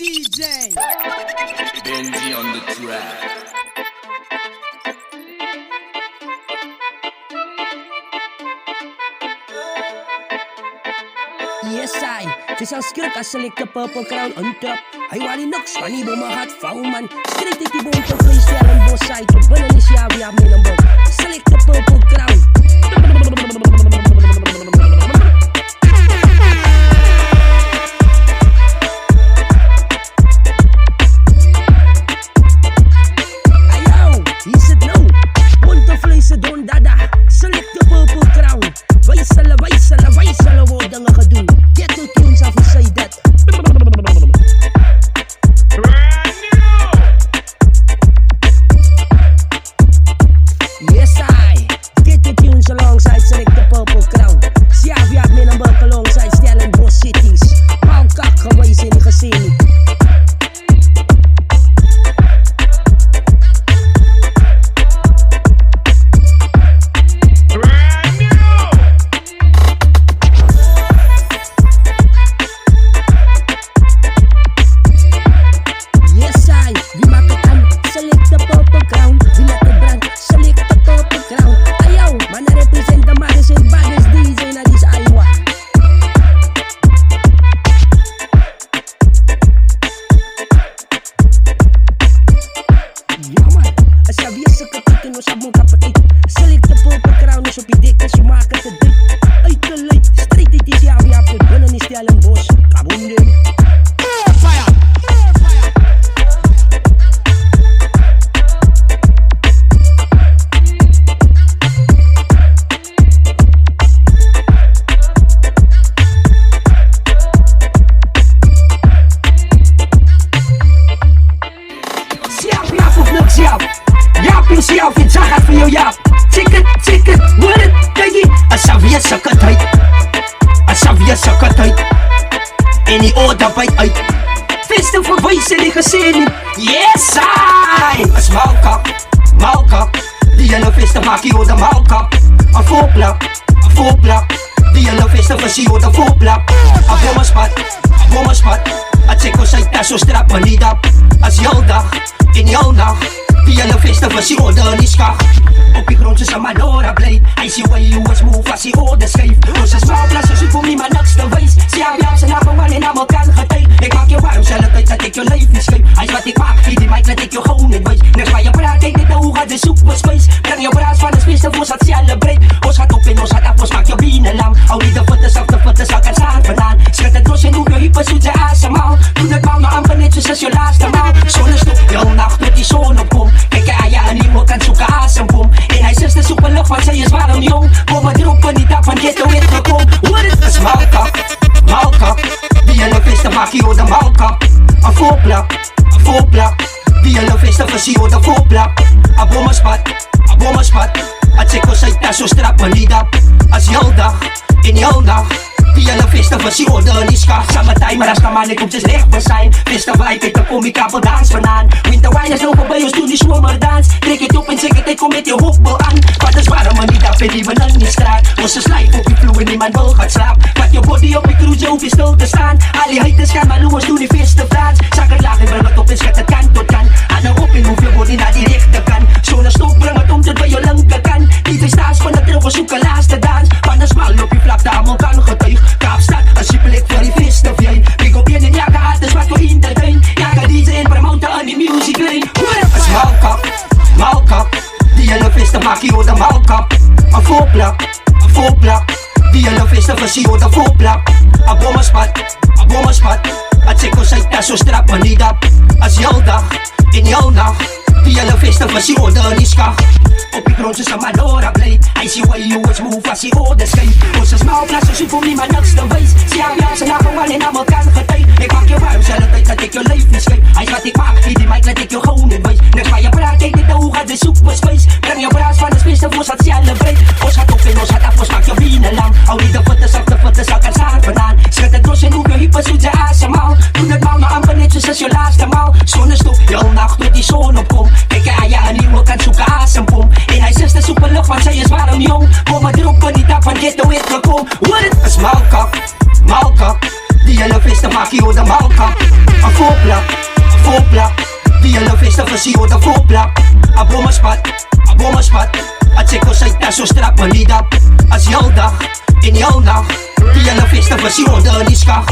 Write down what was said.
DJ Benji on the track. Yes, het is een skrik als ik de Purple Crown untrap. Hij wou niks van die bomen gaat vouwen, man. Strikt ik die boom te freestyle boss side. Tot binnen is ja, wie hebben een boom. Select de Purple Crown. Ayo, hier zit nou. Montenvlees don dada. Select de Purple Crown. Wijselen worden gedoe. Get the tunes af, say that. Yes, I get the tunes alongside Select the Purple Crown. Siavi had me een burk alongside Stellenbosch cities. Maalkak gewijs in gezien. Yes, I! Een maalkak, die een viste maak je de maalkak. Een voorplak, die een viste versie de voorplak. Een bommenspad, het zeker zijn thuis zo strap maar niet op. Als jouw dag, in jouw nacht, die een viste versie de niskag. Op die grond is een Madora blade. Hij ziet waar je was move als hij orde scheef. Onze smaalplas is voor mij maar niks te wijs. Zie jou zijn naam wel in allemaal kan geteld. Ik maak je warm, zelf tijd dat ik je leven scheef. Hij is wat ik maak, die mic laat ik je gewoon niet wijs. Niks waar je praat, ik niet hoe gaat de zoek voor space. Breng je braas van de spits, voor zat celebrate. Ons gaat op en ons gaat af, ons maakt je bienen lam. Hou niet de voeten zal kan staan vandaan. Schud het los en hoe je hyper zoet ze asemhaal. Doe het maar amper netjes als je laatste maal. Zonnestop, jouw nacht tot die zon opkomt. Kijk je aan je en niemand kan zoeken asembom. En hij zegt de zoeken lucht, want zij is warm jong. Kom maar droppen niet af van ghetto in gekom. Hoor het, is maalkak. Die een viste maak je de maalkap. Een voorplak, die een viste versie de voorplak. Een bommenspad, het zeker zijn thuis zo strap maar niet op. Als jouw dag, in jouw nacht, die een viste versie de niskag. Summertime, maar als de man ik op z'n licht zijn. Viste vibe, ik kom ik kapel dans vandaan. Winter wine is lopen bij ons, doe die zwemmerdans. Trek het op en zeg het, ik kom met je hoekbal aan. Wat is warm maar niet op en die we niet straat. Onze slijf op die vloer en niemand wil gaat slaap. Wat je body op je cruise, hoef je stil te staan. Al die haters gaan maar loers, doe die viste Frans. Zak het laag en breng het op en schat het kant tot kant. Aan de op en hoef je body naar die rechterkant. Zo'n stok, breng het om tot bij je linkerkant. Die staas van de trail, we zoeken laatste dans. Van de smal op je vlakte, allemaal kan getuig. Kaapstad, een superlik voor die viste veen. Big op je en jaga hart, is wat voor entertain. Jaga DJ en promoten aan die music lane. Een maalkap, die een viste maak je de maalkap. Een voorplak, die een viste versie de voorplak. Een bommenspad, het zeker zijn thuis zo strap maar niet op. Als jouw dag, in jouw nacht, die een viste versie de niskag. Op die grond is een Madora blade. Hij ziet waar je was move als hij orde scheef. Onze smaalplas is voor mij maar niks te wijs. Zie jou zijn naam wel in allemaal kan geteld. Ik maak je warm, zelf tijd dat ik je leven scheef. Hij is wat ik maak, die mic laat ik je gewoon niet wijs. Niks waar je praat, ik niet hoe gaat de zoek voor space. Breng je braas van de spits, voor zat celebrate. Ons gaat op en ons gaat af, ons maakt je bienen lam. Hou niet de voeten zal kan staan vandaan. Schud het los en hoe je hyper zoet ze asemhaal. Doe het maar amper netjes als je laatste maal. Zonnestop, jouw nacht tot die zon opkomt. Kijk je aan je en niemand kan zoeken asembom. En hij zegt de superlucht, want zij is warm jong. Kom maar droppen niet af van ghetto in gekom. Hoor het, is maalkak, die een vis festa makkie ou de malkap. Een voorplak, die aan de festa versie ou de voorplak. A bommaspat, a check ons uit na zo strak maar niet op. Als jouw dag, in jouw dag, die aan de festa versie ou de niskag.